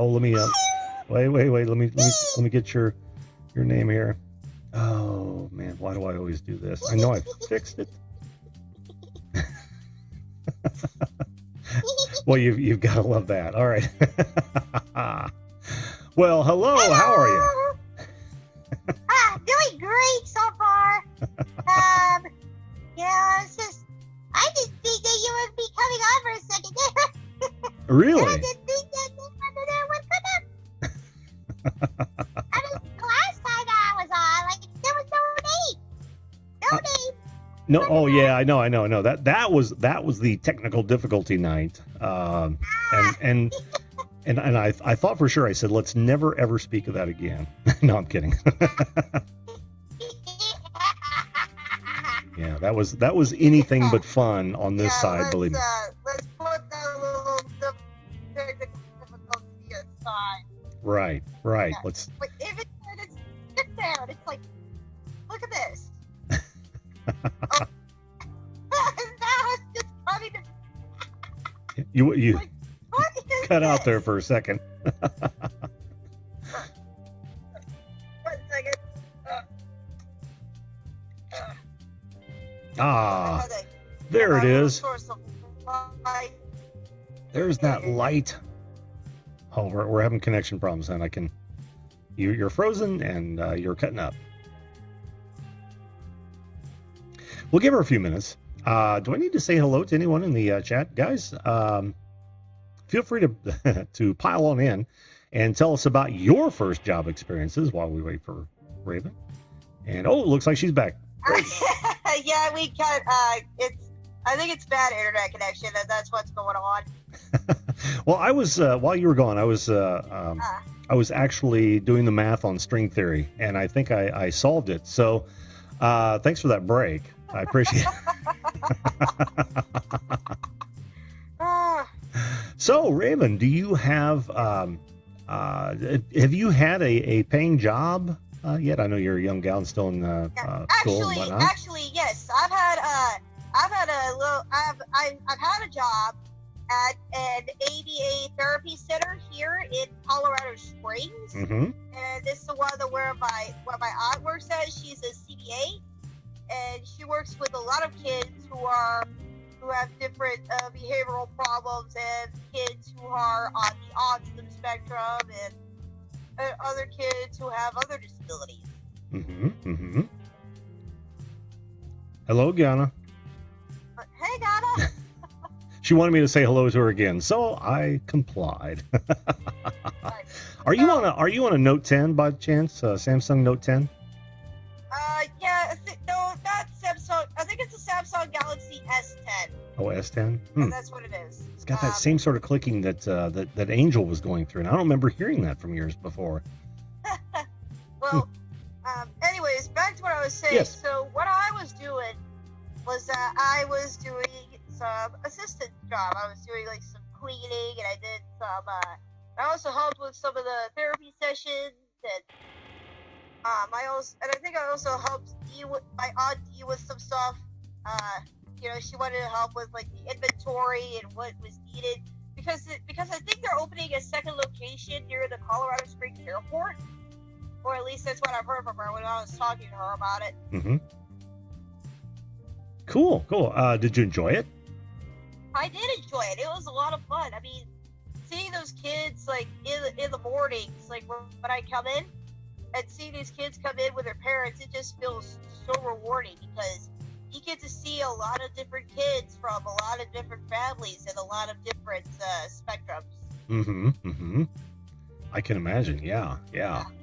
Oh, let me wait. Let me get your name here. Oh man, why do I always do this? I know I fixed it. Well, you've got to love that. All right. Well, hello. How are you? Doing great so far. It's just I didn't think that you would be coming on for a second there. Really? I didn't think that this would come up. I mean, the last time I was on, like there was no name. No name. No. Oh yeah, I know. No, that was the technical difficulty night. And I thought for sure. I said, let's never ever speak of that again. No, I'm kidding. Yeah, that was anything but fun on this side, believe me. Let's put that little technical difficulty aside. Right. Yeah. Let's. But if it's there, and it's like, look at this. Oh. Now it's just coming to. You Like, what is cut out this? there for a second. 1 second. There it is. Source of light. There's that light. Oh, we're having connection problems, and you're frozen and you're cutting up. We'll give her a few minutes. Do I need to say hello to anyone in the chat, guys? Feel free to to pile on in and tell us about your first job experiences while we wait for Raven. And oh, it looks like she's back. Yeah, we got I think it's bad internet connection. That's what's going on. Well, I was while you were gone, I was actually doing the math on string theory, and I think I solved it. So, thanks for that break. I appreciate it. So, Raven, do you have you had a paying job yet? I know you're a young gal and still in school and whatnot. Actually, yes. I've had a job at an ABA therapy center here in Colorado Springs, and this is the one where my aunt works at. She's a CBA, and she works with a lot of kids who have different behavioral problems, and kids who are on the autism spectrum, and other kids who have other disabilities. Hello, Ghana. Hey, Ghana. She wanted me to say hello to her again, so I complied. Are you on a Note 10 by chance? Samsung Note 10? Yeah. No, not Samsung. I think it's a Samsung Galaxy S10. Oh, S10. That's what it is. It's got that same sort of clicking that Angel was going through, and I don't remember hearing that from years before. Well, anyways, back to what I was saying. Yes. So what I was doing was that I was doing some assistant job. I was doing like some cleaning, and I did some. I also helped with some of the therapy sessions, and I think I also helped my aunt deal with some stuff. She wanted to help with like the inventory and what was needed because I think they're opening a second location near the Colorado Springs airport, or at least that's what I've heard from her when I was talking to her about it. Cool. Did you enjoy it? I did enjoy it. It was a lot of fun. I mean, seeing those kids like in the mornings, like when I come in, and seeing these kids come in with their parents, it just feels so rewarding because you get to see a lot of different kids from a lot of different families and a lot of different spectrums. I can imagine. Yeah.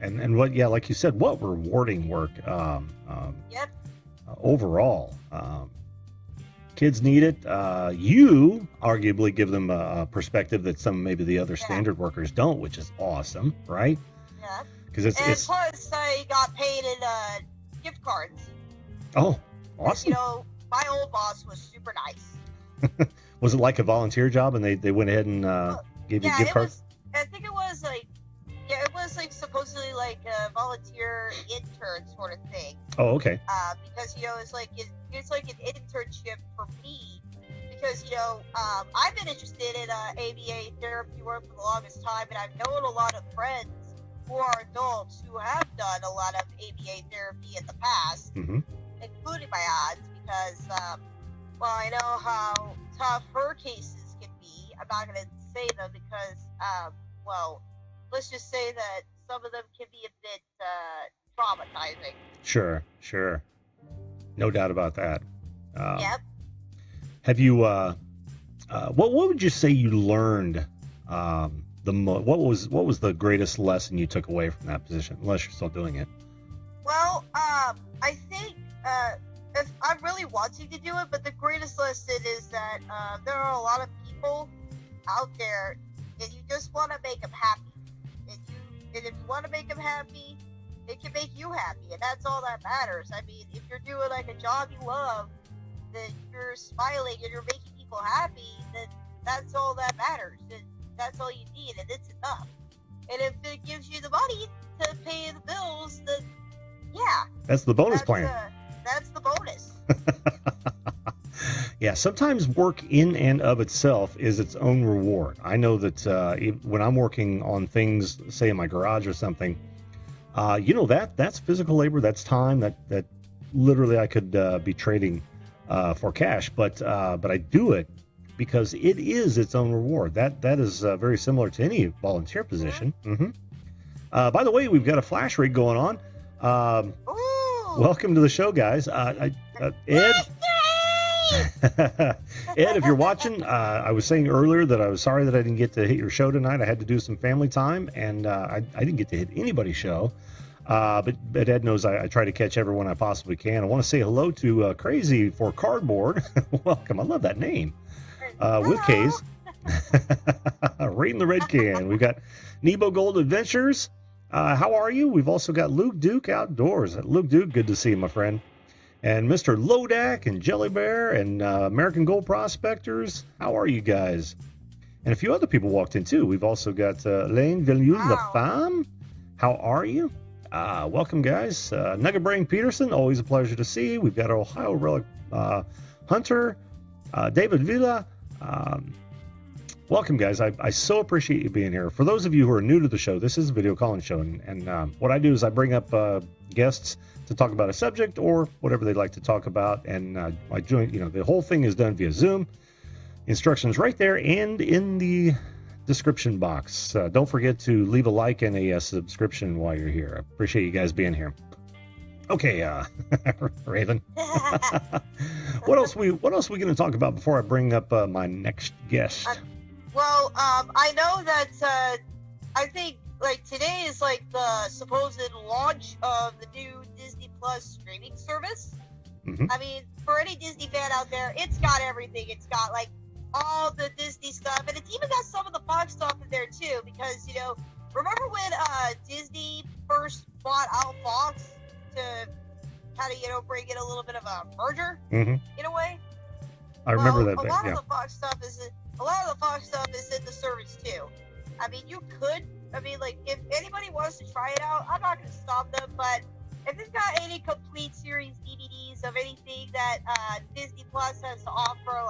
And what? Yeah, like you said, what rewarding work. Yep. Overall, kids need it. You arguably give them a perspective that some maybe the other standard workers don't, which is awesome, right? Yeah. Because it's plus I got paid in gift cards. Oh, awesome. My old boss was super nice. Was it like a volunteer job, and they went ahead and gave you gift cards? I think it was like supposedly like a volunteer intern sort of thing. Oh, okay. Because it's like an internship for me because, I've been interested in ABA therapy work for the longest time, and I've known a lot of friends who are adults who have done a lot of ABA therapy in the past, including my aunt, because, I know how tough her cases can be. I'm not going to say them because, let's just say that some of them can be a bit traumatizing. Sure. No doubt about that. Yep. Have you, what would you say you learned what was the greatest lesson you took away from that position, unless you're still doing it? Well, I think if I'm really wanting to do it, but the greatest lesson is that there are a lot of people out there, and you just want to make them happy. And if you want to make them happy, it can make you happy, and that's all that matters. I mean, if you're doing like a job you love, then you're smiling and you're making people happy, then that's all that matters. And that's all you need, and it's enough. And if it gives you the money to pay the bills, then yeah. That's the bonus plan. That's the bonus. Yeah, sometimes work in and of itself is its own reward. I know that when I'm working on things, say in my garage or something, that's physical labor, that's time, that literally I could be trading for cash, but I do it because it is its own reward. That is very similar to any volunteer position. By the way, we've got a flash rig going on. Welcome to the show, guys. Ed, Ed, if you're watching, I was saying earlier that I was sorry that I didn't get to hit your show tonight. I had to do some family time, and I didn't get to hit anybody's show. But Ed knows I try to catch everyone I possibly can. I want to say hello to Crazy for Cardboard. Welcome. I love that name. With K's. Right in the red can. We've got Nebo Gold Adventures. How are you? We've also got Luke Duke Outdoors. Luke Duke, good to see you, my friend. And Mr. Lodak and Jelly Bear and American Gold Prospectors. How are you guys? And a few other people walked in too. We've also got Elaine Villeneuve La Femme. How are you? Welcome, guys. Nugget Brain Peterson, always a pleasure to see. We've got Ohio Relic Hunter, David Villa. Welcome, guys. I so appreciate you being here. For those of you who are new to the show, this is a video calling show, and what I do is I bring up guests to talk about a subject or whatever they'd like to talk about, and I join. The whole thing is done via Zoom. Instructions right there and in the description box. Don't forget to leave a like and a subscription while you're here. I appreciate you guys being here. Okay, Raven. What else we going to talk about before I bring up my next guest? I know that I think today is the supposed launch of the new Disney Plus streaming service. I mean, for any Disney fan out there, it's got everything. It's got all the Disney stuff, and it's even got some of the Fox stuff in there too. Because remember when Disney first bought out Fox to kind of bring in a little bit of a merger in a way? I remember that. A lot of the Fox stuff is in the service too. I mean, you could. I mean, if anybody wants to try it out, I'm not going to stop them. But if it's got any complete series DVDs of anything that Disney Plus has to offer,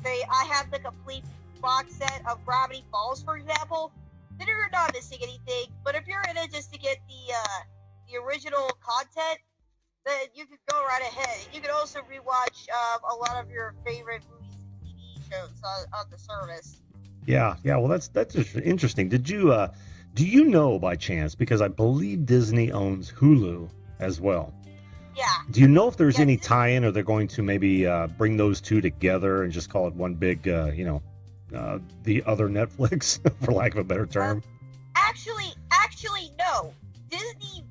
say I have the complete box set of Gravity Falls, for example, then you're not missing anything. But if you're in it just to get the original content, then you could go right ahead. You could also rewatch a lot of your favorite movies and TV shows on the service. Yeah. Well, that's just interesting. Did you do you know by chance, because I believe Disney owns Hulu as well? Yeah. Do you know if there's any tie-in, or they're going to maybe bring those two together and just call it one big, the other Netflix, for lack of a better term? Actually, no. Disney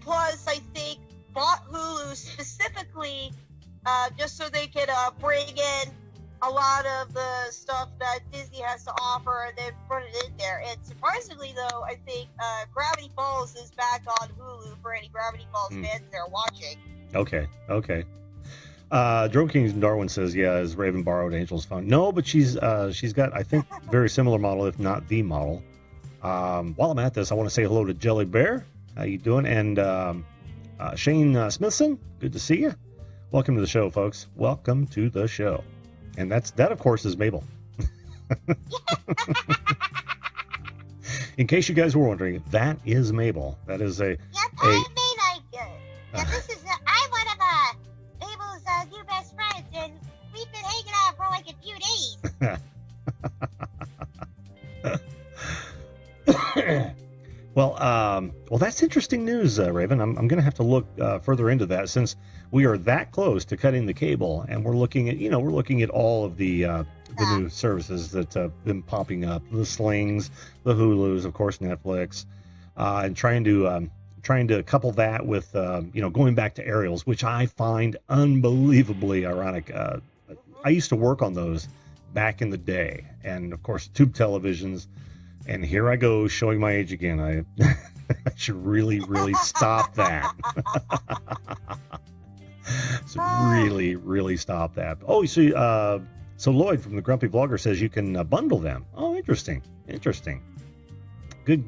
Plus, I think, bought Hulu specifically just so they could bring in a lot of the stuff that Disney has to offer and then put it in there. And surprisingly, though, I think Gravity Falls is back on Hulu for any Gravity Falls fans that are watching. Okay. Drone King Darwin says, has Raven borrowed Angel's phone? No, but she's got, I think, very similar model, if not the model. While I'm at this, I want to say hello to Jelly Bear. How you doing? And Shane Smithson, good to see you. Welcome to the show, folks. Welcome to the show. And that of course is Mabel. In case you guys were wondering, that is Mabel. That is a. Yep, I mean, this is I'm one of Mabel's new best friends, and we've been hanging out for like a few days. Well, that's interesting news, Raven. I'm going to have to look further into that, since we are that close to cutting the cable, and we're looking at all of the new services that have been popping up, the Slings, the Hulus, of course, Netflix, and trying to couple that with going back to aerials, which I find unbelievably ironic. I used to work on those back in the day, and of course, tube televisions. And here I go showing my age again. I should really stop that. So really stop that. Oh, you see, so Lloyd from the Grumpy Vlogger says you can bundle them. Oh, interesting. Good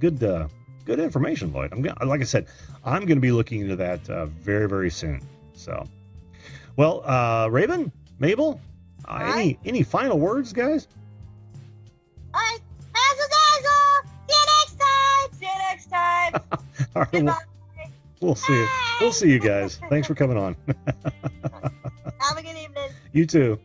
information, Lloyd. Like I said, I'm going to be looking into that very soon. So, well, Raven, Mabel, any final words, guys? See you next time. All right, we'll see. We'll see you guys. Thanks for coming on. Have a good evening. You too.